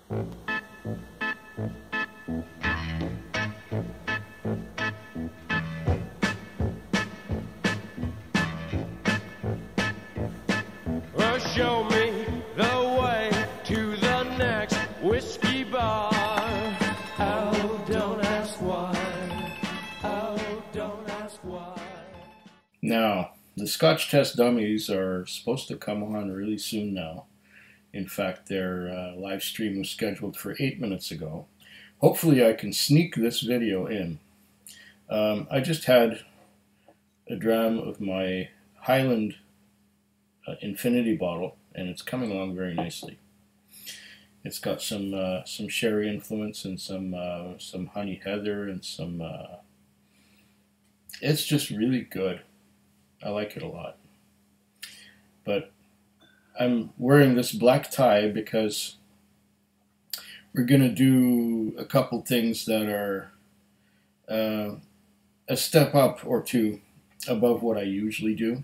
Well, show me the way to the next whiskey bar. Oh, don't ask why. Oh, don't ask why. Now, the Scotch test dummies are supposed to come on really soon now. In fact, their live stream was scheduled for 8 minutes ago. Hopefully I can sneak this video in. I just had a dram of my Highland Infinity bottle, and it's coming along very nicely. It's got some sherry influence and some honey heather and some. It's just really good. I like it a lot. But I'm wearing this black tie because we're going to do a couple things that are a step up or two above what I usually do.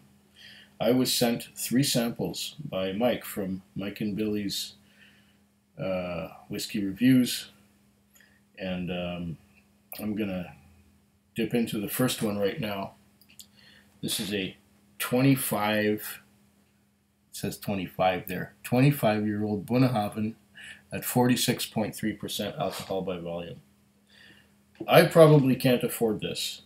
I was sent 3 samples by Mike from Mike and Billy's Whiskey Reviews, and I'm going to dip into the first one right now. This is a 25, it says 25 there, 25-year-old Bunnahabhain at 46.3% alcohol by volume. I probably can't afford this,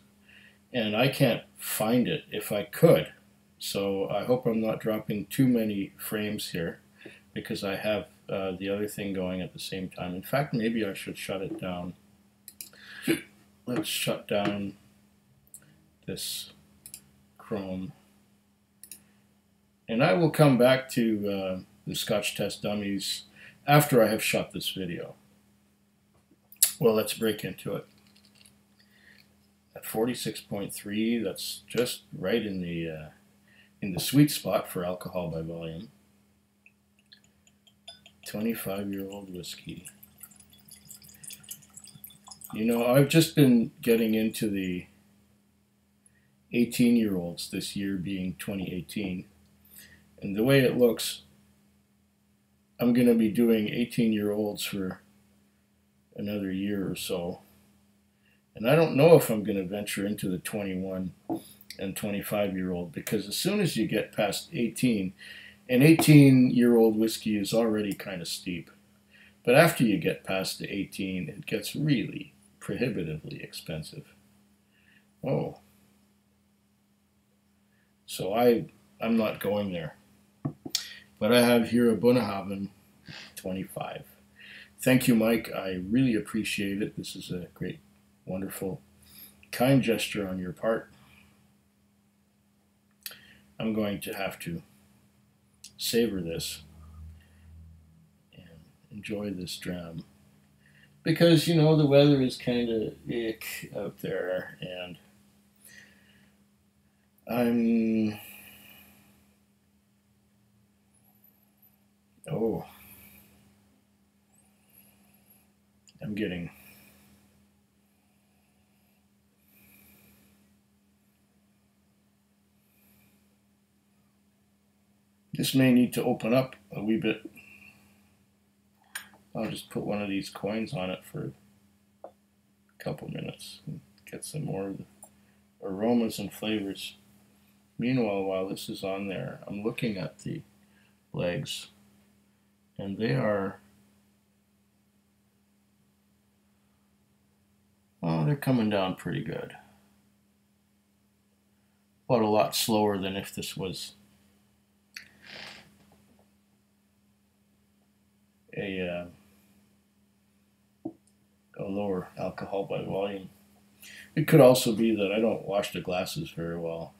and I can't find it if I could. So I hope I'm not dropping too many frames here, because I have the other thing going at the same time. In fact, maybe I should shut it down. Let's shut down this Chrome. And I will come back to the Scotch test dummies after I have shot this video. Well, let's break into it. At 46.3, that's just right in the sweet spot for alcohol by volume. 25-year-old whiskey. You know, I've just been getting into the 18-year-olds, this year being 2018. And the way it looks, I'm going to be doing 18-year-olds for another year or so. And I don't know if I'm going to venture into the 21 and 25-year-old, because as soon as you get past 18, an 18-year-old whiskey is already kind of steep. But after you get past the 18, it gets really prohibitively expensive. Oh. So I'm not going there. But I have here a Bunnahabhain 25. Thank you, Mike. I really appreciate it. This is a great, wonderful, kind gesture on your part. I'm going to have to savor this and enjoy this dram, because, you know, the weather is kind of ick out there, and I'm getting this may need to open up a wee bit. I'll just put one of these coins on it for a couple minutes and get some more of the aromas and flavors. Meanwhile, while this is on there, I'm looking at the legs, and they are, oh, they're coming down pretty good. But a lot slower than if this was a lower alcohol by volume. It could also be that I don't wash the glasses very well,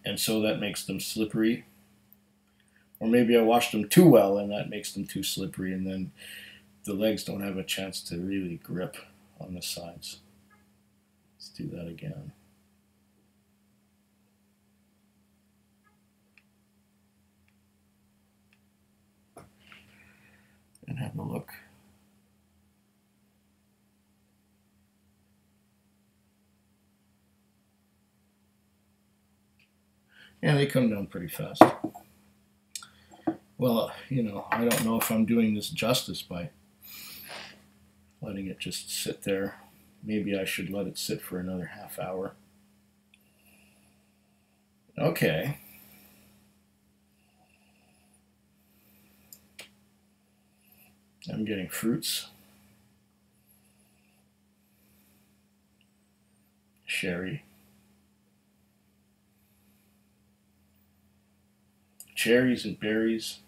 and so that makes them slippery. Or maybe I washed them too well and that makes them too slippery, and then the legs don't have a chance to really grip on the sides. Let's do that again. And have a look. Yeah, they come down pretty fast. Well, you know, I don't know if I'm doing this justice by letting it just sit there. Maybe I should let it sit for another half hour. Okay. I'm getting fruits. Sherry. Cherries and berries.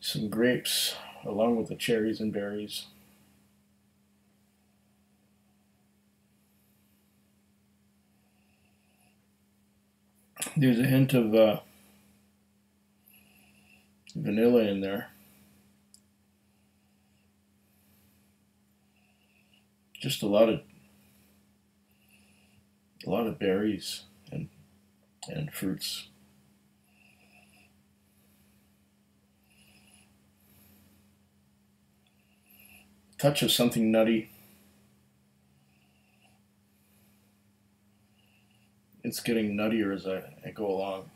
Some grapes along with the cherries and berries. There's a hint of vanilla in there. Just a lot of berries and fruits. Touch of something nutty. It's getting nuttier as I go along.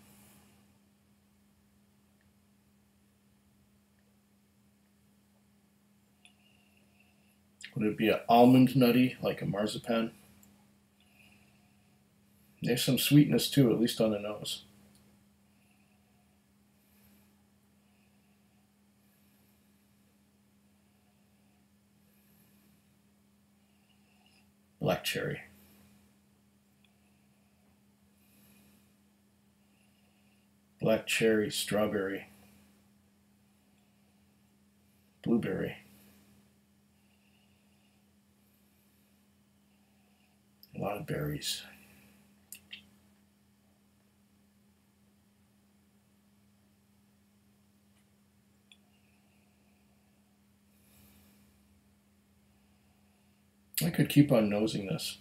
Would it be an almond nutty, like a marzipan? There's some sweetness too, at least on the nose. Black cherry. Black cherry, strawberry, blueberry. A lot of berries. I could keep on nosing this.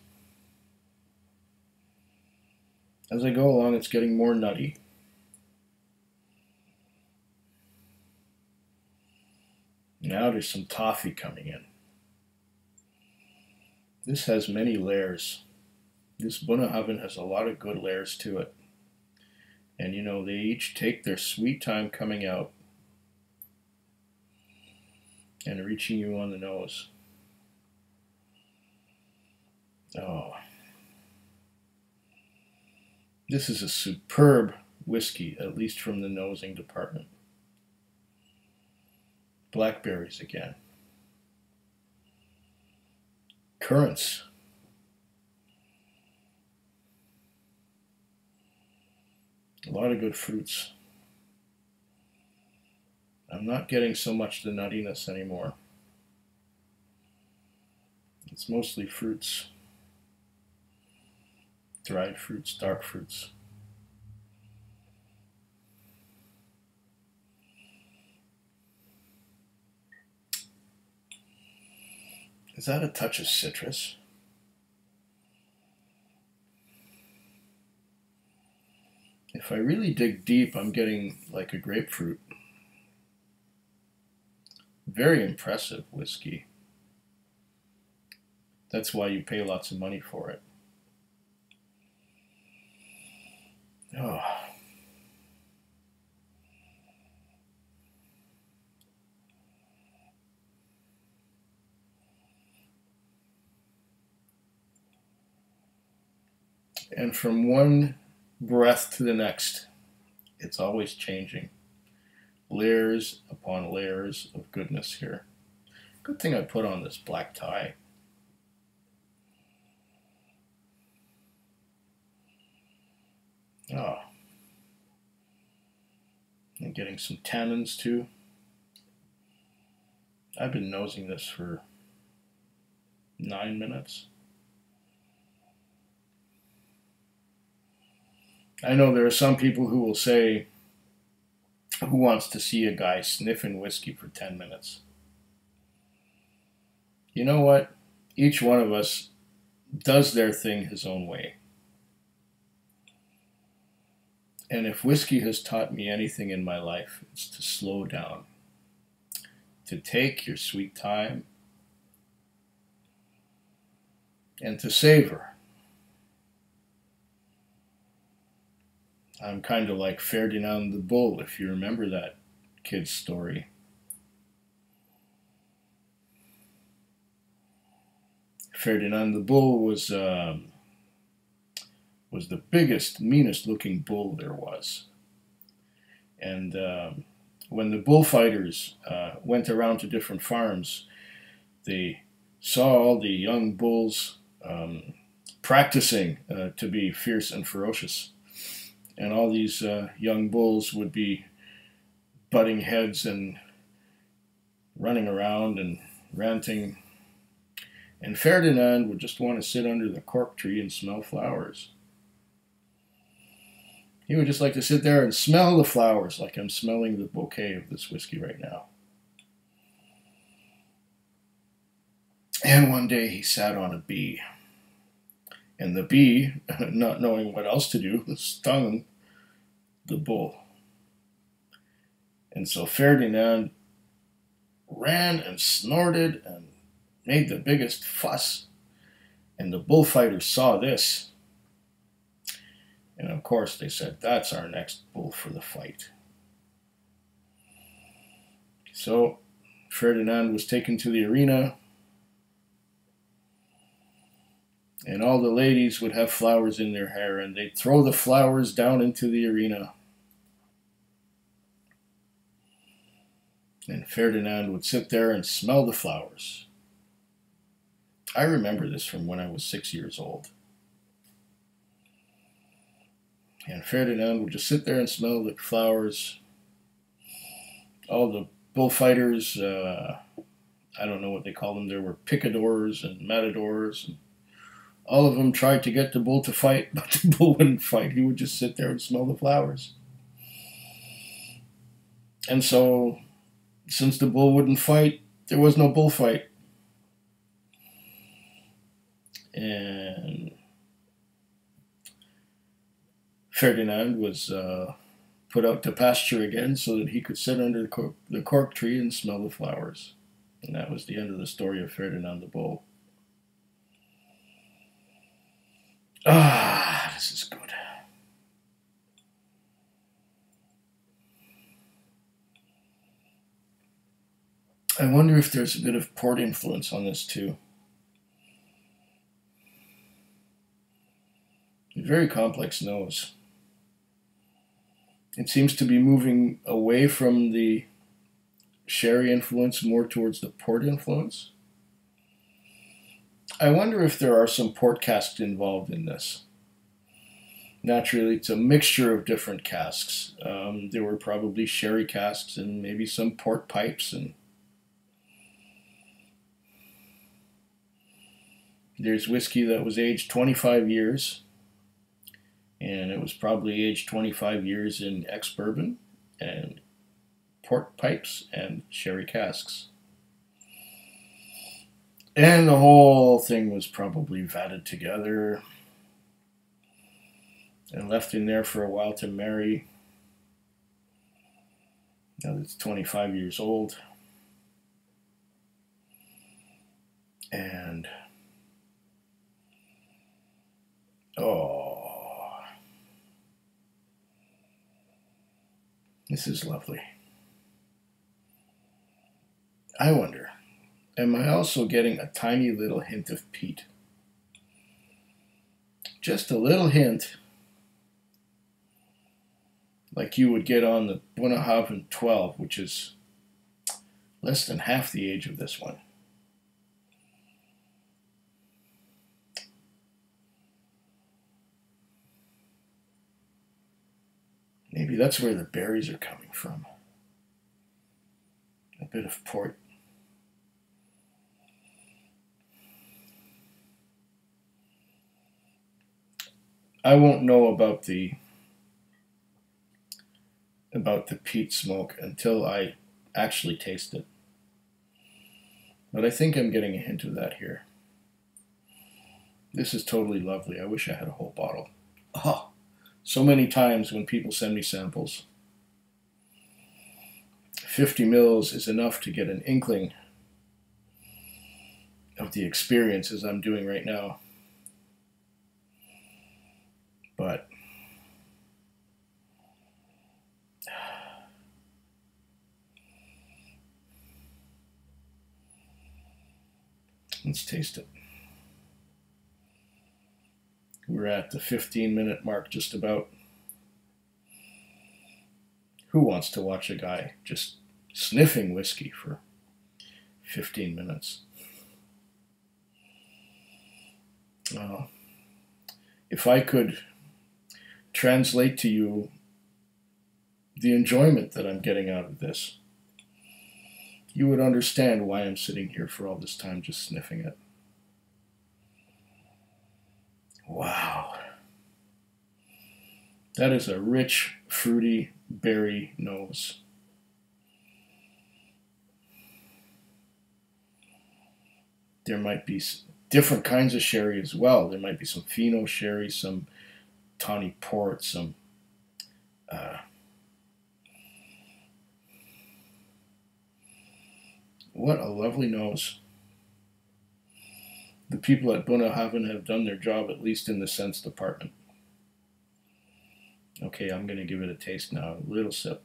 As I go along, it's getting more nutty. Now there's some toffee coming in. This has many layers. This Bunnahabhain has a lot of good layers to it. And you know, they each take their sweet time coming out and reaching you on the nose. Oh. This is a superb whiskey, at least from the nosing department. Blackberries again. Currants. A lot of good fruits. I'm not getting so much the nuttiness anymore. It's mostly fruits. Dried fruits, dark fruits. Is that a touch of citrus? If I really dig deep, I'm getting like a grapefruit. Very impressive whiskey. That's why you pay lots of money for it. Oh. And from one breath to the next, it's always changing. Layers upon layers of goodness here. Good thing I put on this black tie. Oh. And getting some tannins too. I've been nosing this for 9 minutes. I know there are some people who will say, who wants to see a guy sniffing whiskey for 10 minutes? You know what? Each one of us does their thing his own way. And if whiskey has taught me anything in my life, it's to slow down, to take your sweet time, and to savor. I'm kind of like Ferdinand the Bull, if you remember that kid's story. Ferdinand the Bull was the biggest, meanest looking bull there was. And when the bullfighters went around to different farms, they saw all the young bulls practicing to be fierce and ferocious. And all these young bulls would be butting heads and running around and ranting. And Ferdinand would just want to sit under the cork tree and smell flowers. He would just like to sit there and smell the flowers like I'm smelling the bouquet of this whiskey right now. And one day he sat on a bee. And the bee, not knowing what else to do, stung the bull. And so Ferdinand ran and snorted and made the biggest fuss. And the bullfighters saw this. And of course they said, that's our next bull for the fight. So Ferdinand was taken to the arena. And all the ladies would have flowers in their hair, and they'd throw the flowers down into the arena. And Ferdinand would sit there and smell the flowers. I remember this from when I was 6 years old. And Ferdinand would just sit there and smell the flowers. All the bullfighters, I don't know what they call them, there were picadors and matadors, and all of them tried to get the bull to fight, but the bull wouldn't fight. He would just sit there and smell the flowers. And so, since the bull wouldn't fight, there was no bullfight. And Ferdinand was put out to pasture again so that he could sit under the cork tree and smell the flowers. And that was the end of the story of Ferdinand the Bull. Ah, this is good. I wonder if there's a bit of port influence on this too. A very complex nose. It seems to be moving away from the sherry influence more towards the port influence. I wonder if there are some port casks involved in this. Naturally, it's a mixture of different casks. There were probably sherry casks and maybe some port pipes. And there's whiskey that was aged 25 years. And it was probably aged 25 years in ex-bourbon and port pipes and sherry casks. And the whole thing was probably vatted together and left in there for a while to marry. Now that it's 25 years old. And oh, this is lovely. I wonder, am I also getting a tiny little hint of peat? Just a little hint, like you would get on the Bunnahabhain 12, which is less than half the age of this one. Maybe that's where the berries are coming from. A bit of port. I won't know about the peat smoke until I actually taste it. But I think I'm getting a hint of that here. This is totally lovely. I wish I had a whole bottle. Oh, so many times when people send me samples, 50 mils is enough to get an inkling of the experience as I'm doing right now. But let's taste it. We're at the 15-minute mark just about. Who wants to watch a guy just sniffing whiskey for 15 minutes? If I could translate to you the enjoyment that I'm getting out of this, you would understand why I'm sitting here for all this time just sniffing it. Wow. That is a rich, fruity berry nose. There might be different kinds of sherry as well. There might be some Fino sherry, some tawny port, some what a lovely nose. The people at Bunnahabhain have done their job, at least in the scents department. Okay, I'm going to give it a taste now. A little sip.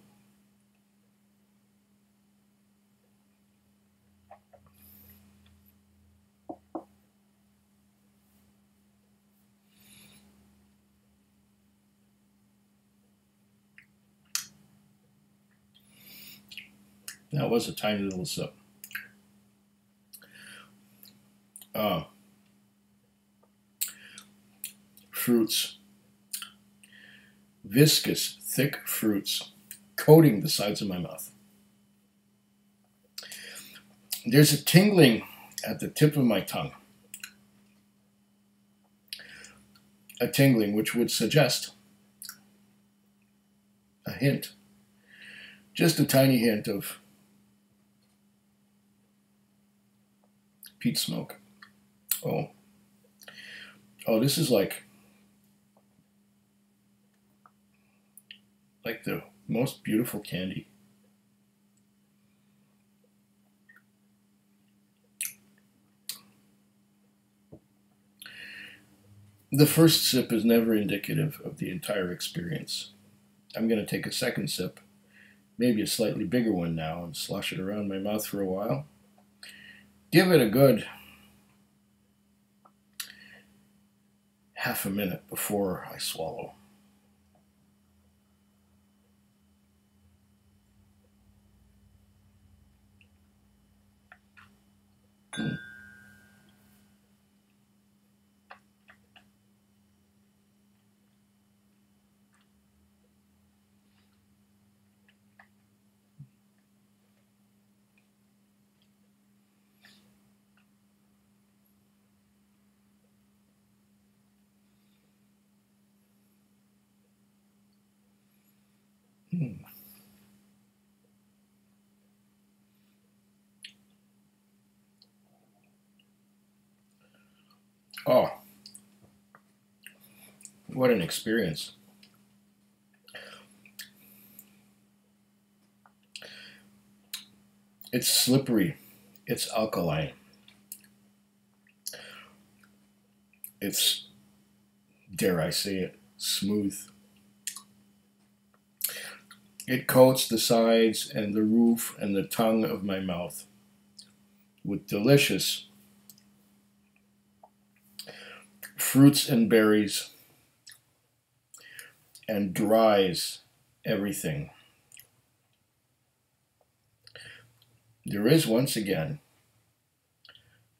That was a tiny little sip. Fruits. Viscous, thick fruits coating the sides of my mouth. There's a tingling at the tip of my tongue. A tingling which would suggest a hint, just a tiny hint of peat smoke. Oh, this is like the most beautiful candy. The first sip is never indicative of the entire experience. I'm going to take a second sip, maybe a slightly bigger one now, and slosh it around my mouth for a while. Give it a good half a minute before I swallow. Oh, what an experience. It's slippery. It's alkaline. It's, dare I say it, smooth. It coats the sides and the roof and the tongue of my mouth with delicious fruits and berries, and dries everything. There is, once again,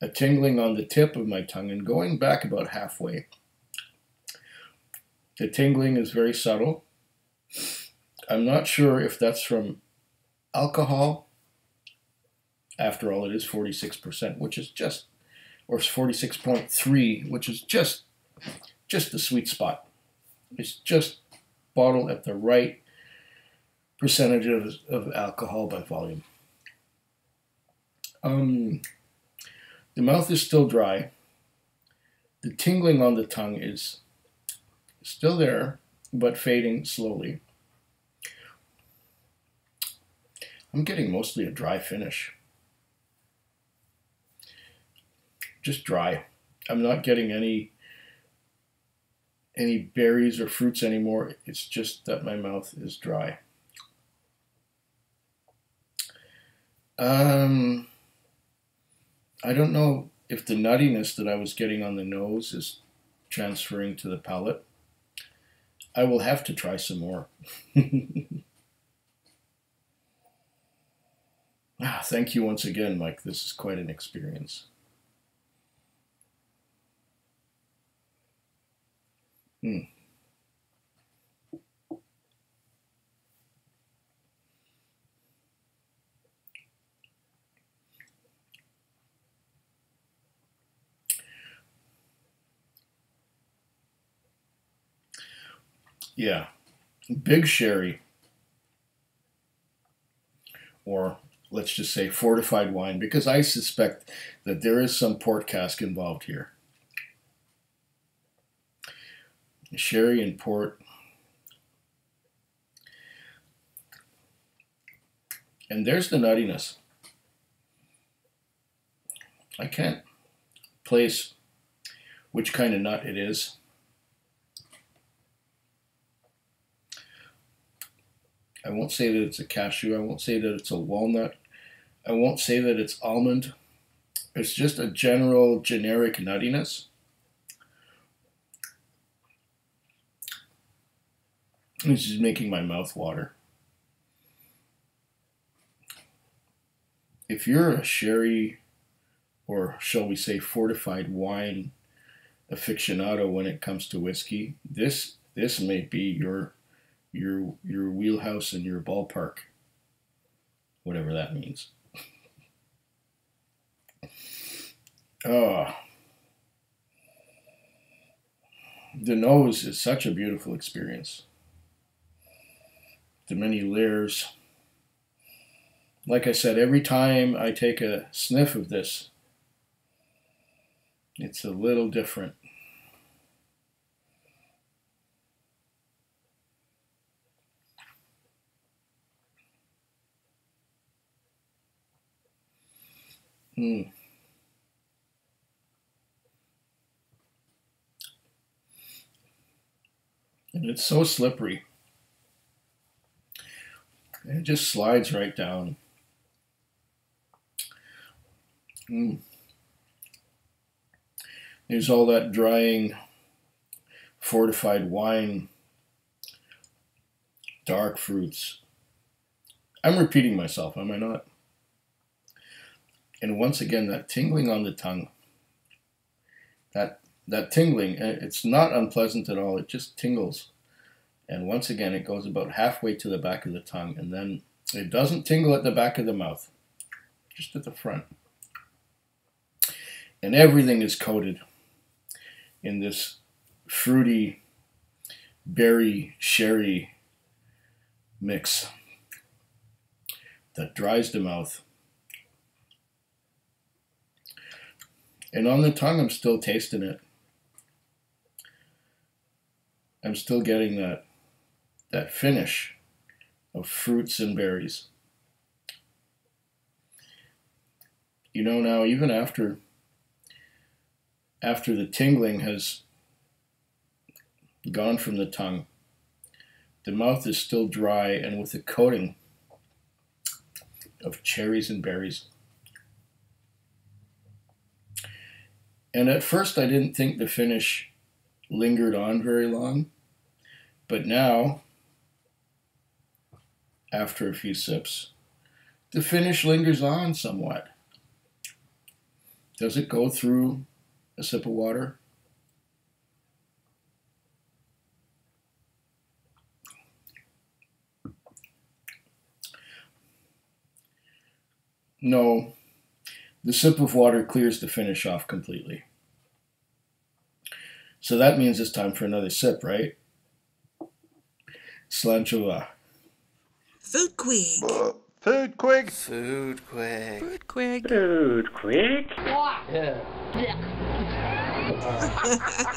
a tingling on the tip of my tongue, and going back about halfway. The tingling is very subtle. I'm not sure if that's from alcohol. After all, it is 46%, which is just, or 46.3, which is just the sweet spot. It's just bottled at the right percentage of alcohol by volume. The mouth is still dry. The tingling on the tongue is still there, but fading slowly. I'm getting mostly a dry finish. Just dry. I'm not getting any any berries or fruits anymore. It's just that my mouth is dry. I don't know if the nuttiness that I was getting on the nose is transferring to the palate. I will have to try some more. Thank you once again, Mike. This is quite an experience. Yeah, big sherry, or let's just say fortified wine, because I suspect that there is some port cask involved here. Sherry and port. And there's the nuttiness. I can't place which kind of nut it is. I won't say that it's a cashew. I won't say that it's a walnut. I won't say that it's almond. It's just a general, generic nuttiness. This is making my mouth water. If you're a sherry, or shall we say fortified wine aficionado when it comes to whiskey, this may be your wheelhouse and your ballpark, whatever that means. Oh, the nose is such a beautiful experience. The many layers. Like I said, every time I take a sniff of this, it's a little different. And it's so slippery. It just slides right down. There's all that drying, fortified wine, dark fruits. I'm repeating myself, am I not? And once again, that tingling on the tongue. That tingling, it's not unpleasant at all. It just tingles. And once again, it goes about halfway to the back of the tongue. And then it doesn't tingle at the back of the mouth, just at the front. And everything is coated in this fruity, berry, sherry mix that dries the mouth. And on the tongue, I'm still tasting it. I'm still getting that finish of fruits and berries. You know, now even after the tingling has gone from the tongue, the mouth is still dry and with a coating of cherries and berries. And at first I didn't think the finish lingered on very long, but now, after a few sips, the finish lingers on somewhat. Does it go through a sip of water? No, the sip of water clears the finish off completely. So that means it's time for another sip, right? Slanchova. Food Quig. Food Quig. Food Quig. Food Quig. Food quick. Yeah.